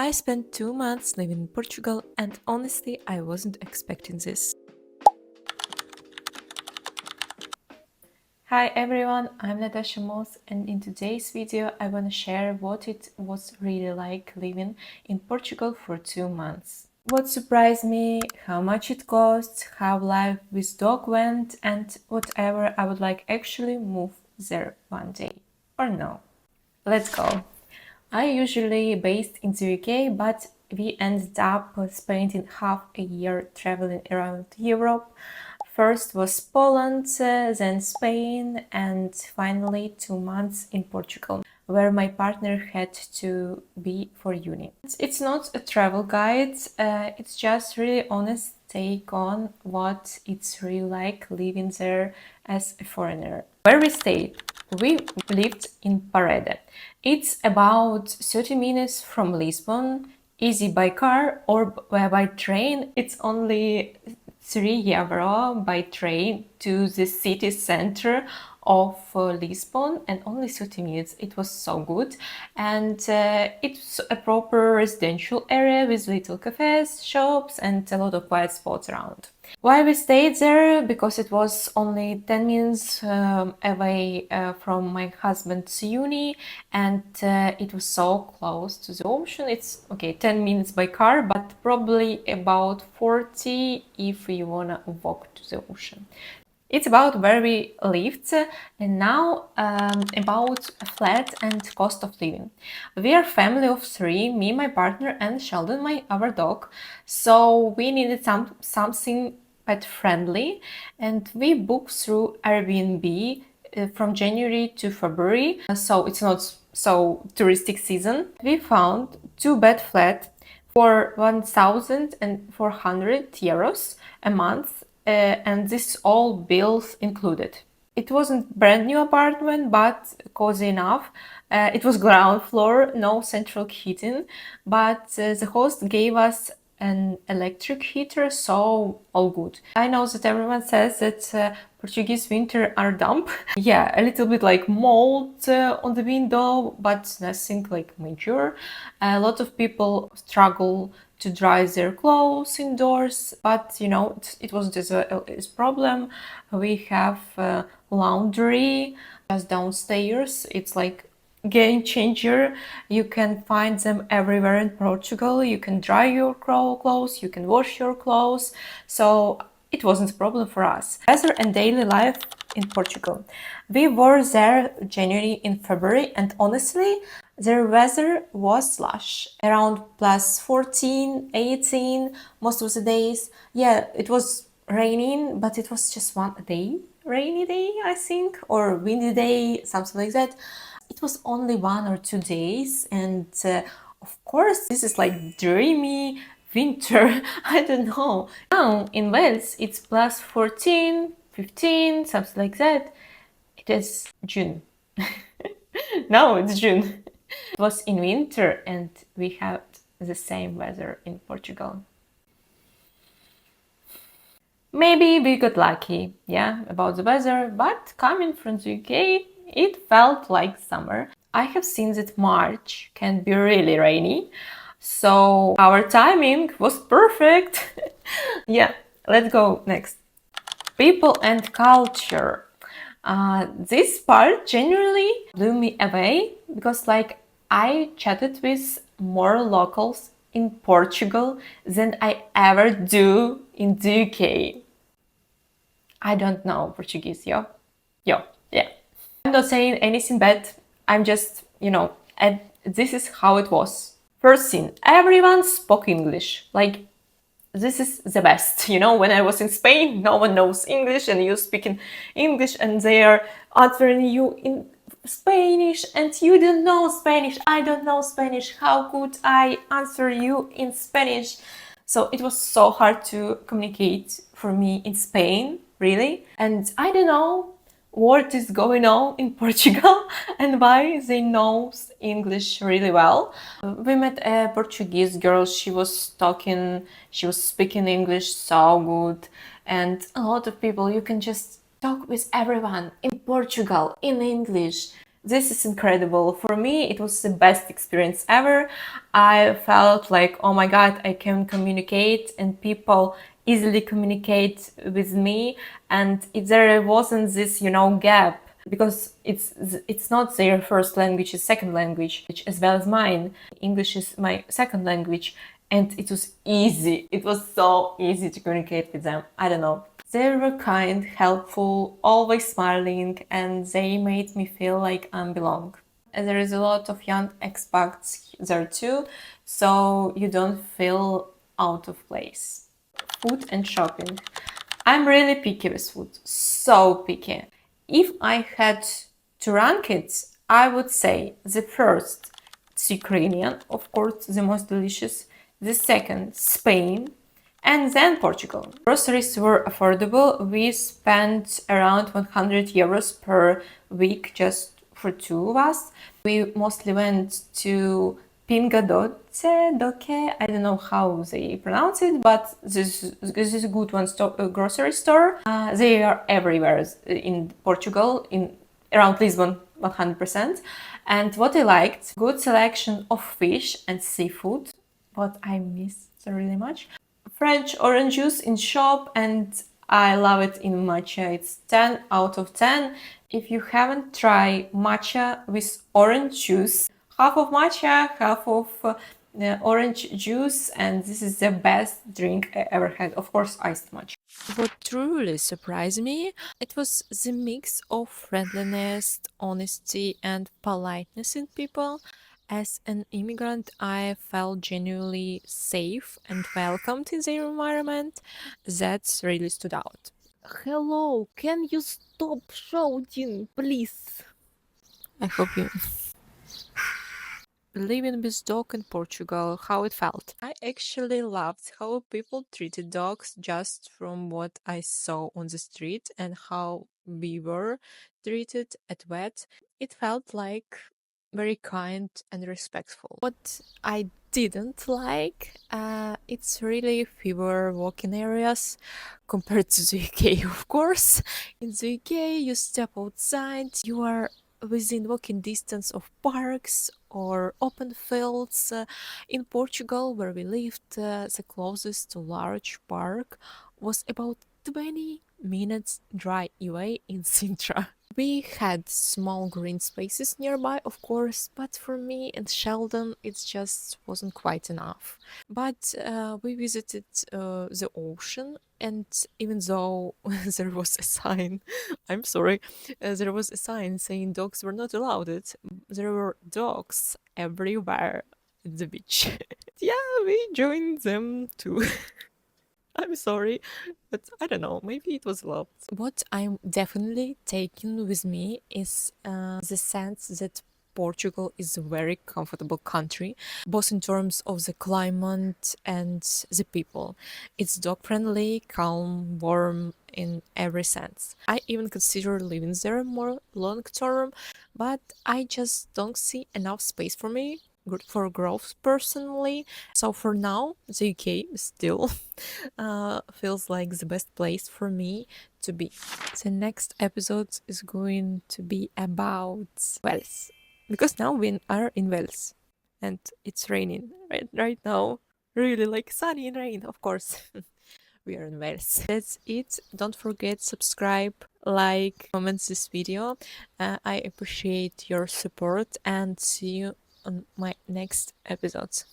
I spent 2 months living in Portugal, and honestly, I wasn't expecting this. Hi everyone, I'm Natasha Moss, and in today's video I want to share what it was really like living in Portugal for 2 months. What surprised me, how much it cost, how life with dog went, and whatever I would like actually move there one day. Or no. Let's go. I usually based in the UK, but we ended up spending half a year traveling around Europe. First was Poland, then Spain, and finally 2 months in Portugal, where my partner had to be for uni. It's not a travel guide, it's just really honest take on what it's really like living there as a foreigner. Where we stayed, we lived in Parede. It's about 30 minutes from Lisbon, easy by car or by train. It's only 3 euro by train to the city center of Lisbon, and only 30 minutes. It was so good, and it's a proper residential area with little cafes, shops, and a lot of quiet spots around. Why we stayed there? Because it was only 10 minutes away from my husband's uni, and it was so close to the ocean. It's okay, 10 minutes by car, but probably about 40 if you wanna walk to the ocean. It's about where we lived, and now about flat and cost of living. We are a family of three, me, my partner, and Sheldon, our dog. So we needed something pet friendly, and we booked through Airbnb from January to February. So it's not so touristic season. We found 2-bed flat for 1,400 euros a month. And this all bills included. It wasn't brand new apartment, but cozy enough. It was ground floor, no central heating, but the host gave us an electric heater, so all good. I know that everyone says that Portuguese winter are damp. Yeah, a little bit like mold on the window, but nothing like major. A lot of people struggle to dry their clothes indoors, but you know, it wasn't a problem. We have laundry just downstairs. It's like game changer. You can find them everywhere in Portugal. You can dry your clothes, you can wash your clothes. So it wasn't a problem for us. Weather and daily life in Portugal. We were there January and February, and honestly, their weather was slush, around plus 14, 18 most of the days. Yeah, it was raining, but it was just one day, rainy day, I think, or windy day, something like that. It was only 1 or 2 days, and of course, this is like dreamy winter. I don't know. Now in Wales, it's plus 14, 15, something like that. It is June. Now it's June. It was in winter, and we had the same weather in Portugal. Maybe we got lucky, yeah, about the weather, but coming from the UK, it felt like summer. I have seen that March can be really rainy, so our timing was perfect. Yeah, let's go next. People and culture. This part generally blew me away because like I chatted with more locals in Portugal than I ever do in the UK. I don't know Portuguese, yeah. I'm not saying anything bad. I'm just, and this is how it was. First thing, everyone spoke English. Like, this is the best. When I was in Spain, no one knows English, and you speak in English, and they are answering you in Spanish, and you don't know Spanish. I don't know Spanish. How could I answer you in Spanish? So it was so hard to communicate for me in Spain, really. And I don't know what is going on in Portugal and why they know English really well. We met a Portuguese girl. She was speaking English so good. And a lot of people, you can just talk with everyone in Portugal in English. This is incredible. For me, it was the best experience ever. I felt like, oh my God, I can communicate and people easily communicate with me. And if there wasn't this, gap, because it's not their first language, it's second language, as well as mine. English is my second language, and it was easy. It was so easy to communicate with them. I don't know. They were kind, helpful, always smiling, and they made me feel like I belong. And there is a lot of young expats there too, so you don't feel out of place. Food and shopping. I'm really picky with food, so picky. If I had to rank it, I would say the first, it's Ukrainian, of course, the most delicious. The second, Spain, and then Portugal. Groceries were affordable. We spent around 100 euros per week just for two of us. We mostly went to Doce, I don't know how they pronounce it, but this is a good one, grocery store. They are everywhere in Portugal, in around Lisbon, 100%. And what I liked, good selection of fish and seafood, what I miss really much. French orange juice in shop, and I love it in matcha. It's 10 out of 10. If you haven't tried matcha with orange juice, half of matcha, half of orange juice, and this is the best drink I ever had. Of course, iced matcha. What truly surprised me, it was the mix of friendliness, honesty, and politeness in people. As an immigrant, I felt genuinely safe and welcomed in their environment. That really stood out. Hello, can you stop shouting, please? I hope you living with dog in Portugal, how it felt. I actually loved how people treated dogs just from what I saw on the street and how we were treated at vet. It felt like very kind and respectful. What I didn't like, it's really fewer walking areas compared to the UK, of course. In the UK, you step outside, you are within walking distance of parks or open fields. In Portugal, where we lived, the closest to large park was about 20 minutes drive away in Sintra. We had small green spaces nearby, of course, but for me and Sheldon, it just wasn't quite enough. But we visited the ocean, and even though there was a sign, I'm sorry, there was a sign saying dogs were not allowed it, there were dogs everywhere at the beach. Yeah, we joined them too. I'm sorry, but I don't know, maybe it was love. What I'm definitely taking with me is the sense that Portugal is a very comfortable country, both in terms of the climate and the people. It's dog friendly, calm, warm in every sense. I even consider living there more long term, but I just don't see enough space for me for growth personally. So for now, the UK still feels like the best place for me to be. The next episode is going to be about Wales, because now we are in Wales and it's raining right now. Really like sunny and rain, of course. We are in Wales. That's it. Don't forget subscribe, like, comment this video. I appreciate your support and see you on my next episodes.